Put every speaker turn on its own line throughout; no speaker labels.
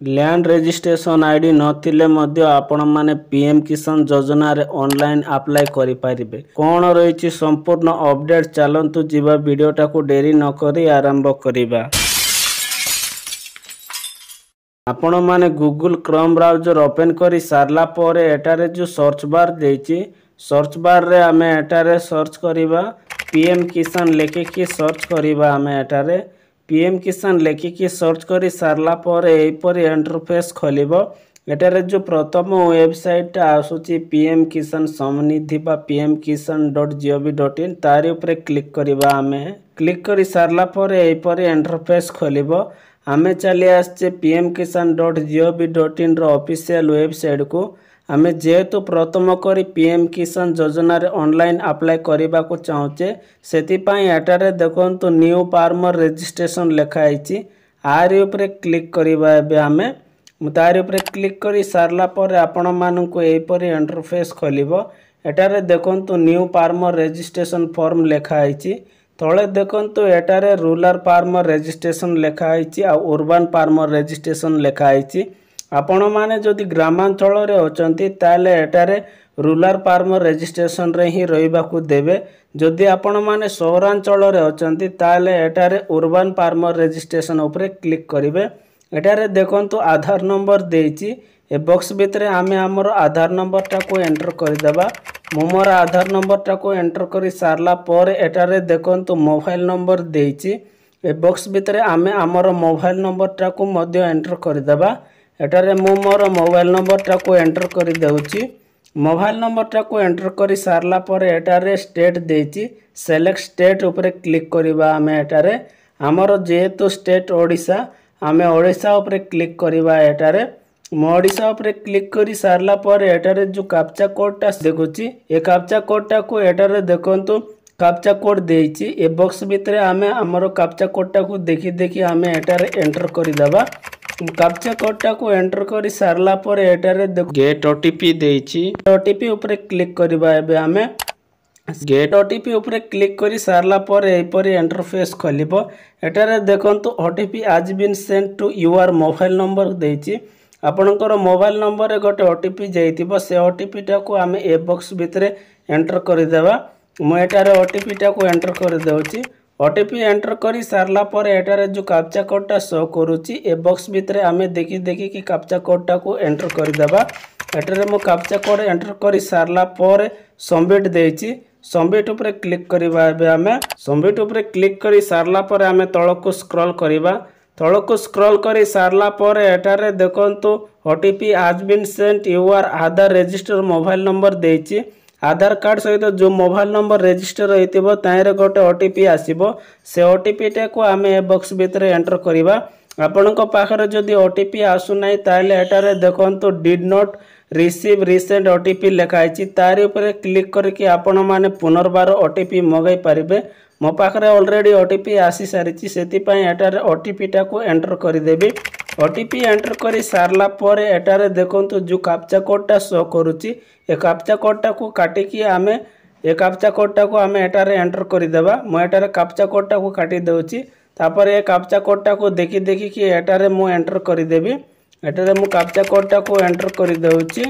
Land registration ID नथिले मध्य आपण माने PM किसान योजना रे ऑनलाइन अप्लाई करि पारिबे। कोन रहिछि संपूर्ण अपडेट चलंतु जीवा वीडियोटा को देरी न करी आरंभ करिबा। आपण माने गूगल क्रोम ब्राउजर ओपन करी सारला परे एटारे जो सर्च बार देछि सर्च बार रे हमें एटारे सर्च करिबा पीएम किसान लेखिकी सर्च करिबा। हमें एटारे पीएम किसान लेखिकी सर्च करी सारला परे एपरी इंटरफेस खोलिबो। एटारे जो प्रथम वेबसाइट आसुची पीएम किसान समनिधि बा pmkisan.gov.in तारी ऊपर क्लिक करिबा। हमें क्लिक करी सारला परे एपरी इंटरफेस खोलिबो। हमें चली आसचे pmkisan.gov.in रो ऑफिशियल वेबसाइट को। हमें जेहेतु प्रथम करी पीएम किसान योजना रे ऑनलाइन अप्लाई करिबा को चाहूचे सेति पई एटारे देखंतु न्यू फार्मर रजिस्ट्रेशन लिखा आइछि। आरी ऊपर क्लिक करिबा। एबे हमें तारी ऊपर क्लिक करी सारला पर आपण माननकु एपरी इंटरफेस खोलिबो। एटारे देखंतु न्यू फार्मर रजिस्ट्रेशन फॉर्म लिखा आइछि। तळे देखंतु एटारे रूरल फार्मर रजिस्ट्रेशन लिखा आइछि आ अर्बन फार्मर रजिस्ट्रेशन लिखा आइछि। आपण माने जदि ग्रामांचल रे अछंती ताले एटारे रूरल फार्मर रजिस्ट्रेशन रे ही रहिबा को देबे। जदि आपण माने सहरांचल रे अछंती ताले एटारे अर्बन फार्मर रजिस्ट्रेशन ऊपर क्लिक करिवे। एटारे देखंतु आधार नंबर देछि। ए बॉक्स भितरे आमे हमर आधार नंबर टा को एंटर कर देबा। मोर आधार नंबर टा को एंटर करी सारला पर एटारे देखंतु मोबाइल नंबर देछि। ए बॉक्स भितरे आमे हमर मोबाइल नंबर टा को मध्य एंटर कर देबा। एटारे मोर मोबाइल नंबर टा को एंटर कर देउछि। मोबाइल नंबर टा को एंटर करी सारला पर एटारे स्टेट देछि। सेलेक्ट स्टेट ऊपर क्लिक करिबा। हमें एटारे हमर जेहेतु स्टेट ओडिशा आमे ओडिशा ऊपर क्लिक करिबा। एटारे ओडिशा ऊपर क्लिक करी सारला पर एटारे जो कैप्चा कोड टा देखुछि ए कैप्चा कोड टा को एटारे देखंतु कैप्चा कोड देछि। ए बॉक्स भितरे आमे हमर कैप्चा कोड टा को देखि देखि आमे एटारे एंटर करि देबा। कैप्चा कोड टा को एंटर करी सारला पर एटारे गेट ओटीपी देछि। ओटीपी ऊपर क्लिक करिबा। एबे हमें गेट ओटीपी ऊपर क्लिक करी सारला पर एपरी इंटरफेस खोलिबो। एटारे देखंतु OTP has been sent to your mobile number देछि। आपनकर मोबाइल नंबर रे गोटे ओटीपी जाइतिबो। से ओटीपी टा को हमें ए बॉक्स भितरे एंटर करि देबा। मो एटारे ओटीपी टा को एंटर कर देउछि। ओटीपी एंटर करी सारला पर एटारे जो कैप्चा कोड टा शो करूछि ए बॉक्स भितरे हमें देखि देखि कि कैप्चा कोड टा को एंटर कर देबा। एटारे मो कैप्चा कोड एंटर करी सारला पर सबमिट देछि। सबमिट ऊपर क्लिक करिबा। एबे हमें सबमिट ऊपर क्लिक करी सारला पर हमें तळको स्क्रॉल करिबा। तळको स्क्रॉल करी सारला पर एटारे देखंतु OTP has been sent your Aadhaar register mobile number देछि। आधार कार्ड सहित जो मोबाइल नंबर रजिस्टर होइतिबो ताइरे गोटे ओटीपी आसीबो। से ओटीपी टे को हमें ए बॉक्स भितरे एंटर करिबा। आपनक पाखरे जदि ओटीपी आसु नै ताइले एटारे देखंतु did not receive recent OTP लिखा आइछि। तारी ऊपर क्लिक करके आपण माने पुनर्बार ओटीपी मगाई पारिबे। मो पाखरे ऑलरेडी ओटीपी आसी सारिछि सेति पई एटारे ओटीपी टा को एंटर करि देबी। ओटीपी एंटर करी सारला पर एटारे देखंतु जो कैप्चा कोड टा शो करूछि ए कैप्चा कोड टा को काटी कि हमें ए कैप्चा कोड टा को हमें एटारे एंटर करि देबा। मो एटारे कैप्चा कोड टा को काटी देउछि। तापर ए कैप्चा कोड टा को देखि देखि कि एटारे मो एंटर करि देबी। एटारे मो कैप्चा कोड टा को एंटर करि देउछि।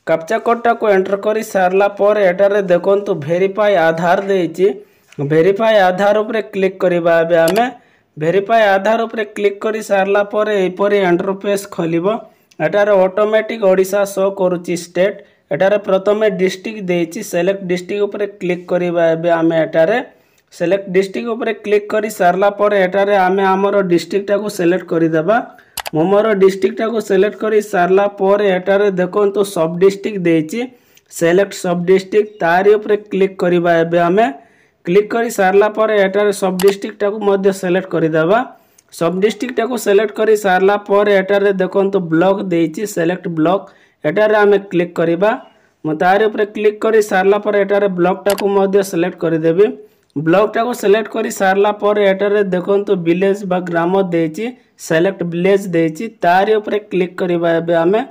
कैप्चा कोड टा को एंटर करी सारला पर एटारे देखंतु वेरीफाई आधार देछि। वेरीफाई आधार ऊपर क्लिक करिबा। एबे हमें वेरीफाई आधार ऊपर क्लिक करी सारला पर एपरी इंटरफेस खोलिबो। एटारे ऑटोमेटिक ओडिशा शो करूछि स्टेट। एटारे प्रथमे डिस्ट्रिक्ट देछि। सेलेक्ट डिस्ट्रिक्ट ऊपर क्लिक करिबा। एबे हमें एटारे सेलेक्ट डिस्ट्रिक्ट ऊपर क्लिक करी सारला पर एटारे हमें हमर डिस्ट्रिक्ट टा को सेलेक्ट करि देबा। मोर डिस्ट्रिक्ट टा को सेलेक्ट करी सारला पर एटारे देखंतु सब डिस्ट्रिक्ट देछि। सेलेक्ट सब डिस्ट्रिक्ट तारी ऊपर क्लिक करिबा। एबे हमें क्लिक करी सारला पर एटारे सब डिस्ट्रिक्ट टा को मध्य सेलेक्ट करि देबा। सब डिस्ट्रिक्ट टा को सेलेक्ट करी सारला पर एटारे देखंतु ब्लॉक देछि। सेलेक्ट ब्लॉक एटारे हमें क्लिक करिबा। म तारी ऊपर क्लिक करी सारला पर एटारे ब्लॉक टा को मध्य सेलेक्ट करि देबी। ब्लॉक टा को सेलेक्ट करी सारला पर एटारे देखंतु विलेज बा ग्राम देछि। सेलेक्ट विलेज देछि। तारी ऊपर क्लिक करिबा। एबे हमें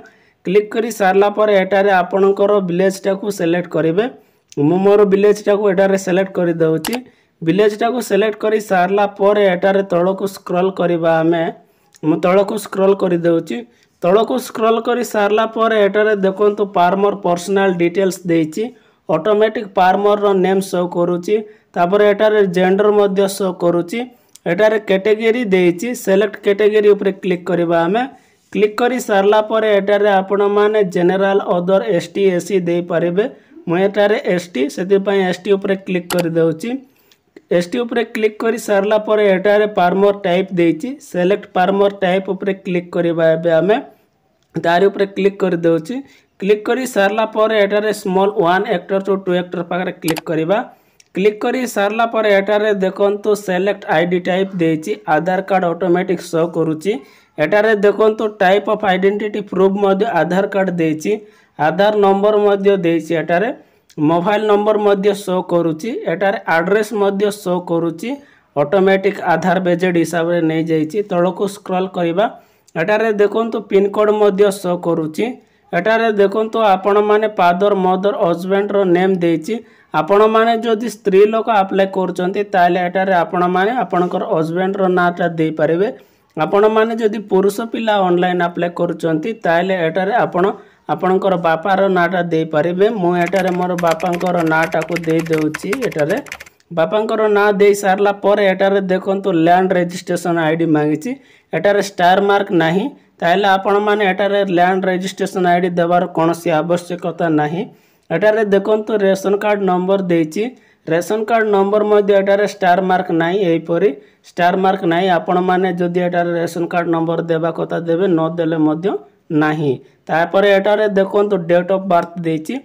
क्लिक करी सारला पर एटारे आपनकर विलेज टा को सेलेक्ट करिवे। मोर विलेज टा को एटारे सेलेक्ट करि दउछि। विलेज टा को सेलेक्ट करी सारला पर एटारे तळको स्क्रॉल करिबा। हमें ମୁଁ ତଳକୁ ସ୍କ୍ରୋଲ୍ କରିଦେଉଛି। ତଳକୁ ସ୍କ୍ରୋଲ୍ କରି ସାରିଲା ପରେ ଏଠାରେ ଦେଖନ୍ତୁ ଫାର୍ମର ପର୍ସନାଲ ଡିଟେଲ୍ସ ଦେଇଛି। ଅଟୋମେଟିକ୍ ଫାର୍ମରର ନେମ୍ ଶୋ କରୁଛି। ତାପରେ ଏଠାରେ ଜେଣ୍ଡର ମଧ୍ୟ ଶୋ କରୁଛି। ଏଠାରେ କ୍ୟାଟେଗୋରୀ ଦେଇଛି। ସିଲେକ୍ଟ କ୍ୟାଟେଗୋରୀ ଉପରେ କ୍ଲିକ୍ କରିବା। ଆମେ କ୍ଲିକ୍ କରି ସାରିଲା ପରେ ଏଠାରେ ଆପଣମାନେ ଜେନେରାଲ ଅଦର ST SC ଦେଇପାରିବେ। ମୁଁ ଏଠାରେ ST ସେଥିପାଇଁ ST ଉପରେ କ୍ଲିକ୍ କରିଦେଉଛି। ST ଉପରେ କ୍ଲିକ୍ କରି ସାରିଲା ପରେ ଏଠାରେ ଫାର୍ମର ଟାଇପ୍ ଦେଇଛି। ସିଲେକ୍ଟ ଫାର୍ମର ଟାଇପ୍ ଉପରେ କ୍ଲିକ୍ କରିବା। ଏବେ ଆମେ ତାରି ଉପରେ କ୍ଲିକ୍ କରିଦେଉଛି। କ୍ଲିକ୍ କରି ସାରିଲା ପରେ ଏଠାରେ ସ୍ମଲ୍ 1 ହେକ୍ଟର ଟୁ 2 ହେକ୍ଟର ପାଖରେ କ୍ଲିକ୍ କରିବା। କ୍ଲିକ୍ କରି ସାରିଲା ପରେ ଏଠାରେ ଦେଖନ୍ତୁ ସିଲେକ୍ଟ ID ଟାଇପ୍ ଦେଇଛି। ଆଧାର କାର୍ଡ଼ ଅଟୋମେଟିକ୍ ଶୋ କରୁଛି। ଏଠାରେ ଦେଖନ୍ତୁ ଟାଇପ୍ ଅଫ୍ ଆଇଡେଣ୍ଟିଟି ପ୍ରୁଫ୍ ମଧ୍ୟ ଆଧାର କାର୍ଡ଼ ଦେଇଛି। ଆଧାର ନମ୍ବର ମଧ୍ୟ ଦେଇଛି। ଏଠାରେ ମୋବାଇଲ ନମ୍ବର ମଧ୍ୟ ଶୋ କରୁଛି। ଏଠାରେ ଆଡ୍ରେସ୍ ମଧ୍ୟ ଶୋ କରୁଛି। ଅଟୋମେଟିକ୍ ଆଧାର ବେଜେଡ୍ ହିସାବରେ ନେଇଯାଇଛି। ତଳକୁ ସ୍କ୍ରୋଲ୍ କରିବା। ଏଠାରେ ଦେଖନ୍ତୁ ପିନକୋଡ଼୍ ମଧ୍ୟ ଶୋ କରୁଛି। ଏଠାରେ ଦେଖନ୍ତୁ ଆପଣମାନେ ଫାଦର ମଦର ହଜବେଣ୍ଡର ନେମ୍ ଦେଇଛି। ଆପଣମାନେ ଯଦି ସ୍ତ୍ରୀ ଲୋକ ଆପ୍ଲାଏ କରୁଛନ୍ତି ତାହେଲେ ଏଠାରେ ଆପଣମାନେ ଆପଣଙ୍କର ହଜବେଣ୍ଡର ନାଁଟା ଦେଇପାରିବେ। ଆପଣମାନେ ଯଦି ପୁରୁଷ ପିଲା ଅନଲାଇନ୍ ଆପ୍ଲାଏ କରୁଛନ୍ତି ତାହେଲେ ଏଠାରେ ଆପଣଙ୍କର ବାପାର ନାଁଟା ଦେଇପାରିବେ। ମୁଁ ଏଠାରେ ମୋର ବାପାଙ୍କର ନାଁଟାକୁ ଦେଇଦେଉଛି। ଏଠାରେ ବାପାଙ୍କର ନାଁ ଦେଇ ସାରିଲା ପରେ ଏଠାରେ ଦେଖନ୍ତୁ ଲ୍ୟାଣ୍ଡ ରେଜିଷ୍ଟ୍ରେସନ ID ମାଗିଛି। ଏଠାରେ ଷ୍ଟାର ମାର୍କ ନାହିଁ। ତାହେଲେ ଆପଣମାନେ ଏଠାରେ ଲ୍ୟାଣ୍ଡ ରେଜିଷ୍ଟ୍ରେସନ ID ଦେବାର କୌଣସି ଆବଶ୍ୟକତା ନାହିଁ। ଏଠାରେ ଦେଖନ୍ତୁ ରେସନ କାର୍ଡ଼ ନମ୍ବର ଦେଇଛି। ରେସନ କାର୍ଡ଼ ନମ୍ବର ମଧ୍ୟ ଏଠାରେ ଷ୍ଟାର ମାର୍କ ନାହିଁ। ଏହିପରି ଷ୍ଟାର ମାର୍କ ନାହିଁ। ଆପଣମାନେ ଯଦି ଏଠାରେ ରେସନ କାର୍ଡ଼ ନମ୍ବର ଦେବା କଥା ଦେବେ, ନଦେଲେ ମଧ୍ୟ ନାହିଁ। ତାପରେ ଏଠାରେ ଦେଖନ୍ତୁ ଡେଟ୍ ଅଫ୍ ବାର୍ଥ ଦେଇଛି।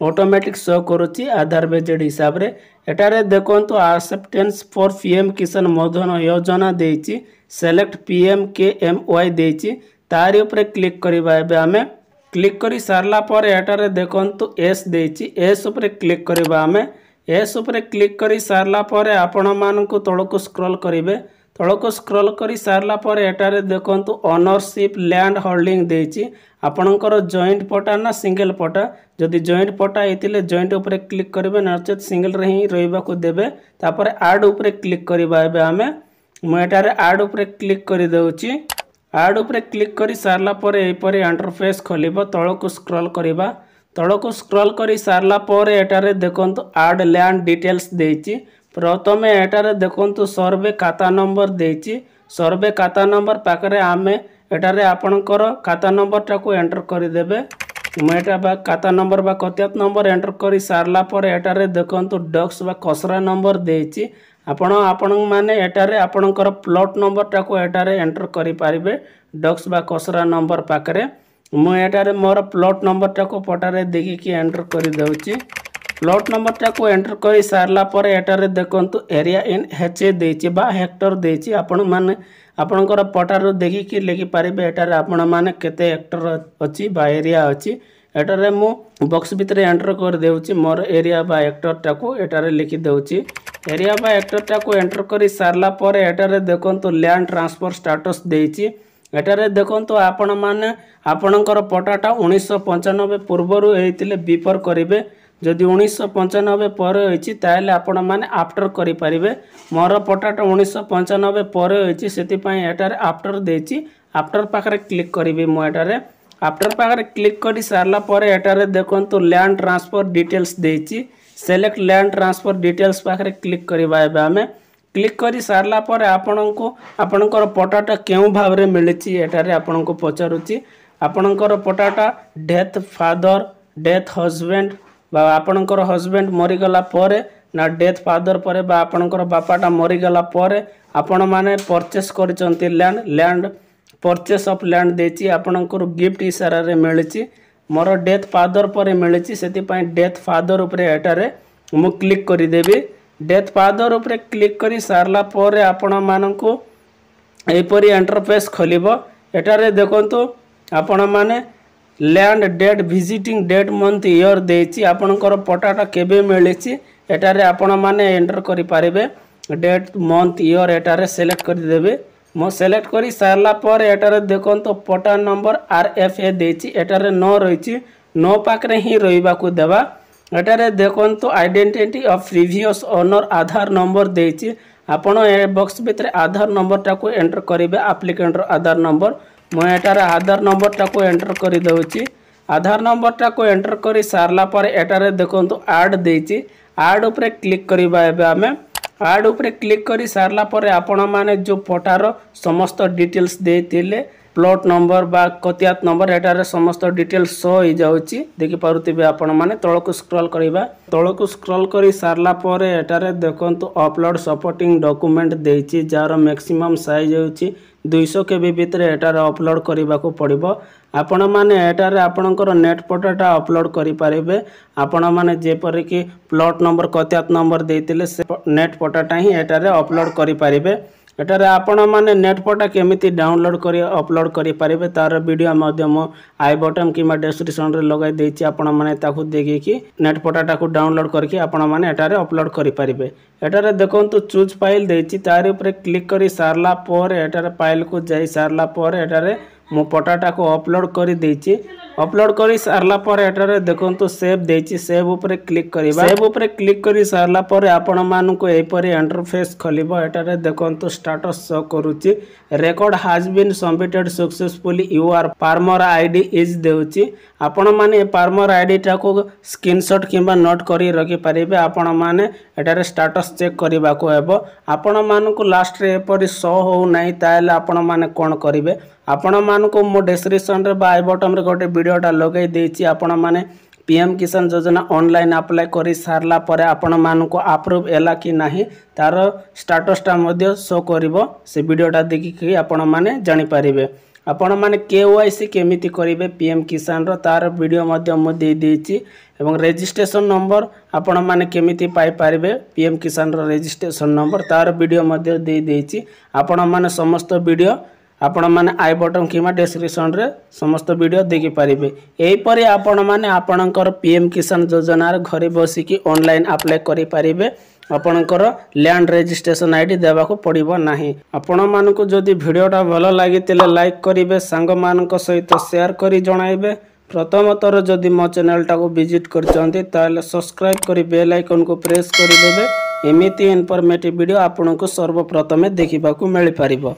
ଅଟୋମେଟିକ୍ ଶୋ କରୁଛି ଆଧାର ବେଜେଡ୍ ହିସାବରେ। ଏଠାରେ ଦେଖନ୍ତୁ ଆକ୍ସେପ୍ଟାନ୍ସ ଫର୍ PM କିଷାନ ମଧୁନ ଯୋଜନା ଦେଇଛି। ସିଲେକ୍ଟ PMKMY ଦେଇଛି। ତାରି ଉପରେ କ୍ଲିକ୍ କରିବା। ଏବେ ଆମେ କ୍ଲିକ୍ କରି ସାରିଲା ପରେ ଏଠାରେ ଦେଖନ୍ତୁ ଏସ୍ ଦେଇଛି। ଏସ୍ ଉପରେ କ୍ଲିକ୍ କରିବା। ଆମେ ଏସ୍ ଉପରେ କ୍ଲିକ୍ କରି ସାରିଲା ପରେ ଆପଣମାନଙ୍କୁ ତଳକୁ ସ୍କ୍ରୋଲ୍ କରିବେ। ତଳକୁ ସ୍କ୍ରୋଲ୍ କରି ସାରିଲା ପରେ ଏଠାରେ ଦେଖନ୍ତୁ ଓନରସିପ୍ ଲ୍ୟାଣ୍ଡ ହୋଲ୍ଡିଂ ଦେଇଛି। ଆପଣଙ୍କର ଜଏଣ୍ଟ ପଟା ନା ସିଙ୍ଗଲ ପଟା। ଯଦି ଜଏଣ୍ଟ ପଟା ହେଇଥିଲେ ଜଏଣ୍ଟ ଉପରେ କ୍ଲିକ୍ କରିବେ, ନଚେତ୍ ସିଙ୍ଗଲରେ ହିଁ ରହିବାକୁ ଦେବେ। ତାପରେ ଆଡ୍ ଉପରେ କ୍ଲିକ୍ କରିବା। ଏବେ ମୁଁ ଏଠାରେ ଆଡ୍ ଉପରେ କ୍ଲିକ୍ କରିଦେଉଛି। ଆଡ୍ ଉପରେ କ୍ଲିକ୍ କରି ସାରିଲା ପରେ ଏହିପରି ଇଣ୍ଟରଫେସ୍ ଖୋଲିବ। ତଳକୁ ସ୍କ୍ରୋଲ୍ କରିବା। ତଳକୁ ସ୍କ୍ରୋଲ୍ କରି ସାରିଲା ପରେ ଏଠାରେ ଦେଖନ୍ତୁ ଆଡ୍ ଲ୍ୟାଣ୍ଡ ଡିଟେଲ୍ସ ଦେଇଛି। ପ୍ରଥମେ ଏଠାରେ ଦେଖନ୍ତୁ ସର୍ଭେ ଖାତା ନମ୍ବର ଦେଇଛି। ସର୍ଭେ ଖାତା ନମ୍ବର ପାଖରେ ଆମେ ଏଠାରେ ଆପଣଙ୍କର ଖାତା ନମ୍ବରଟାକୁ ଏଣ୍ଟର କରିଦେବେ। ମୁଁ ଏଟା ଖାତା ନମ୍ବର ବା କତିଆତ ନମ୍ବର ଏଣ୍ଟର କରି ସାରିଲା ପରେ ଏଠାରେ ଦେଖନ୍ତୁ ଡକ୍ସ ବା ଖସରା ନମ୍ବର ଦେଇଛି। ଆପଣମାନେ ଏଠାରେ ଆପଣଙ୍କର ପ୍ଲଟ୍ ନମ୍ବରଟାକୁ ଏଠାରେ ଏଣ୍ଟର କରିପାରିବେ ଡକ୍ସ ବା ଖସରା ନମ୍ବର ପାଖରେ। ମୁଁ ଏଠାରେ ମୋର ପ୍ଲଟ୍ ନମ୍ବରଟାକୁ ପଟାରେ ଦେଖିକି ଏଣ୍ଟର କରିଦେଉଛି। ପ୍ଲଟ୍ ନମ୍ବରଟାକୁ ଏଣ୍ଟର କରି ସାରିଲା ପରେ ଏଠାରେ ଦେଖନ୍ତୁ ଏରିଆ ଇନ୍ HA ଦେଇଛି ବା ହେକ୍ଟର ଦେଇଛି। ଆପଣମାନେ ଆପଣଙ୍କର ପଟାରୁ ଦେଖିକି ଲେଖିପାରିବେ ଏଠାରେ ଆପଣମାନେ କେତେ ହେକ୍ଟର ଅଛି ବା ଏରିଆ ଅଛି। ଏଠାରେ ମୁଁ ବକ୍ସ ଭିତରେ ଏଣ୍ଟର କରିଦେଉଛି ମୋର ଏରିଆ ବା ହେକ୍ଟରଟାକୁ ଏଠାରେ ଲିଖିଦେଉଛି। ଏରିଆ ବା ହେକ୍ଟରଟାକୁ ଏଣ୍ଟର କରି ସାରିଲା ପରେ ଏଠାରେ ଦେଖନ୍ତୁ ଲ୍ୟାଣ୍ଡ ଟ୍ରାନ୍ସଫର ଷ୍ଟାଟସ୍ ଦେଇଛି। ଏଠାରେ ଦେଖନ୍ତୁ ଆପଣମାନେ ଆପଣଙ୍କର ପଟାଟା 1995 ପୂର୍ବରୁ ହେଇଥିଲେ ବିଫୋର କରିବେ। ଯଦି 1995 ପରେ ହୋଇଛି ତାହେଲେ ଆପଣମାନେ ଆଫ୍ଟର କରିପାରିବେ। ମୋର ପଟାଟା 1995 ପରେ ହୋଇଛି, ସେଥିପାଇଁ ଏଠାରେ ଆଫ୍ଟର ଦେଇଛି। ଆଫ୍ଟର ପାଖରେ କ୍ଲିକ୍ କରିବି। ମୁଁ ଏଠାରେ ଆଫ୍ଟର ପାଖରେ କ୍ଲିକ୍ କରି ସାରିଲା ପରେ ଏଠାରେ ଦେଖନ୍ତୁ ଲ୍ୟାଣ୍ଡ ଟ୍ରାନ୍ସଫର ଡିଟେଲ୍ସ ଦେଇଛି। ସିଲେକ୍ଟ ଲ୍ୟାଣ୍ଡ ଟ୍ରାନ୍ସଫର ଡିଟେଲ୍ସ ପାଖରେ କ୍ଲିକ୍ କରିବା। ଏବେ ଆମେ କ୍ଲିକ୍ କରି ସାରିଲା ପରେ ଆପଣଙ୍କର ପଟାଟା କେଉଁ ଭାବରେ ମିଳିଛି ଏଠାରେ ଆପଣଙ୍କୁ ପଚାରୁଛି। ଆପଣଙ୍କର potato death father, death husband ବା ଆପଣଙ୍କର ହଜବେଣ୍ଡ ମରିଗଲା ପରେ, ନା ଡେଥ୍ ଫାଦର ପରେ ବା ଆପଣଙ୍କର ବାପାଟା ମରିଗଲା ପରେ ଆପଣମାନେ ପରଚେସ୍ କରିଛନ୍ତି ଲ୍ୟାଣ୍ଡ ପରଚେସ୍ ଅଫ୍ ଲ୍ୟାଣ୍ଡ ଦେଇଛି। ଆପଣଙ୍କର ଗିଫ୍ଟ ଇସାରାରେ ମିଳିଛି। ମୋର ଡେଥ୍ ଫାଦର ପରେ ମିଳିଛି, ସେଥିପାଇଁ ଡେଥ୍ ଫାଦର ଉପରେ ଏଠାରେ ମୁଁ କ୍ଲିକ୍ କରିଦେବି। ଡେଥ୍ ଫାଦର ଉପରେ କ୍ଲିକ୍ କରି ସାରିଲା ପରେ ଆପଣମାନଙ୍କୁ ଏହିପରି ଇଣ୍ଟରଫେସ୍ ଖୋଲିବ। ଏଠାରେ ଦେଖନ୍ତୁ ଆପଣମାନେ land date, visiting date, month, year ଦେଇଛି। ଆପଣଙ୍କର ପଟାଟା କେବେ ମିଳିଛି ଏଠାରେ ଆପଣମାନେ ଏଣ୍ଟର କରିପାରିବେ। ଡେଟ୍, ମନ୍ଥ, ଇୟର ଏଠାରେ ସିଲେକ୍ଟ କରିଦେବେ। ମୁଁ ସିଲେକ୍ଟ କରି ସାରିଲା ପରେ ଏଠାରେ ଦେଖନ୍ତୁ ପଟା ନମ୍ବର RFA ଦେଇଛି। ଏଠାରେ ନ ରହିଛି, ନ ପାଖରେ ହିଁ ରହିବାକୁ ଦେବା। ଏଠାରେ ଦେଖନ୍ତୁ identity of previous owner Aadhaar number ଦେଇଛି। आपण ए बॉक्स भितर आधार नंबर टाको एंटर करेंगे एप्लिकेंट आधार नंबर मुझे एटार आधार नंबर टाको एंटर कर दूची आधार नंबर टाको एंटर कर सारला पर एटार देखो आड देची आड उपरे क्लिक करबा एबे आमे आड उपरे क्लिक कर सारला पर आपण माने जो पटार समस्त डिटेल्स देथिले प्लॉट नंबर बा कतियात नंबर एटार समस्त डिटेल्स शो हो जाउची देखि पारुथिबे आपण माने तळकु स्क्रॉल करिबा तळकु स्क्रॉल करी सारला पर एटारे देखंतु अपलोड सपोर्टिंग डॉक्यूमेंट देछि जार मैक्सिमम साइज होछि 200 केबी भितर एटार अपलोड करबा को पड़िबो आपण माने एटारे आपणकर नेट पटाटा अपलोड करि पारिबे आपण माने जेपरि कि प्लॉट नंबर कतियात नंबर देथिले से नेट पटाटा ही एटारे अपलोड करि पारिबे एटारे आपण माने नेट पटा केमिति डाउनलोड करी अपलोड करि पारिबे तार वीडियो माध्यम आई बटन किमा डिस्क्रिप्शन रे लगाई देछि आपण माने ताकू देखि कि नेट पटाटा को डाउनलोड करके आपण माने एटारे अपलोड करि पारिबे एटारे देखंतु चूज फाइल देछि तार ऊपर क्लिक करी सारला पर एटारे फाइल को जाई सारला पर एटारे मो पटाटा को अपलोड करी देछि अपलोड करी सारला पर एटारे देखंतु सेव देछि सेव ऊपर क्लिक करिबा सेव ऊपर क्लिक करी सारला पर आपण मानु को एपरि इंटरफेस खलिबो एटारे देखंतु स्टेटस शो करूछि record has been submitted successfully your farmer ID is देउछि आपण माने फार्मर आईडी टा को स्क्रीनशॉट किबा नोट करी रखि परिबे आपण माने एटारे स्टेटस चेक करिबा को हेबो आपण मानु को लास्ट रे एपरि शो हो नाही ताले आपण माने कोन करिवे आपण मानु को मो डिस्क्रिप्शन रे बा आई बटन रे गोटे वीडियोटा लगाई देछि आपण माने पीएम किसान योजना ऑनलाइन अप्लाई करी सारला पर आपण मानु को अप्रूव एला कि नाही तार स्टेटस टा मध्ये शो करिवो से वीडियोटा देखि कि आपण माने जानि परिबे आपण माने केवाईसी केमिति करिवे पीएम किसान रो तार वीडियो मध्ये मो दे देछि एवं रजिस्ट्रेशन नंबर आपण माने केमिति पाई पारिबे पीएम किसान रो रजिस्ट्रेशन नंबर तार वीडियो मध्ये दे देछि आपण माने समस्त वीडियो आपण माने आई बटन किमा डिस्क्रिप्शन रे समस्त वीडियो देखि पारिबे एही परे आपण माने आपणकर पीएम किसान योजना रे घरे बसी कि ऑनलाइन अप्लाई करि पारिबे आपणकर लैंड रजिस्ट्रेशन आईडी देबा को पड़िबो नाही आपण मानको जदी वीडियोटा भलो लागितिले लाइक करिवे सांग मानक सहित शेयर करि जणाइबे प्रथम थर जदी मो चैनल टा को विजिट करचंती ताले सब्सक्राइब करि बेल आइकन को प्रेस करि देबे एमिति इन्फॉर्मेटिव वीडियो आपनको सर्वप्रथमे देखिबा को मिलि पारिबो।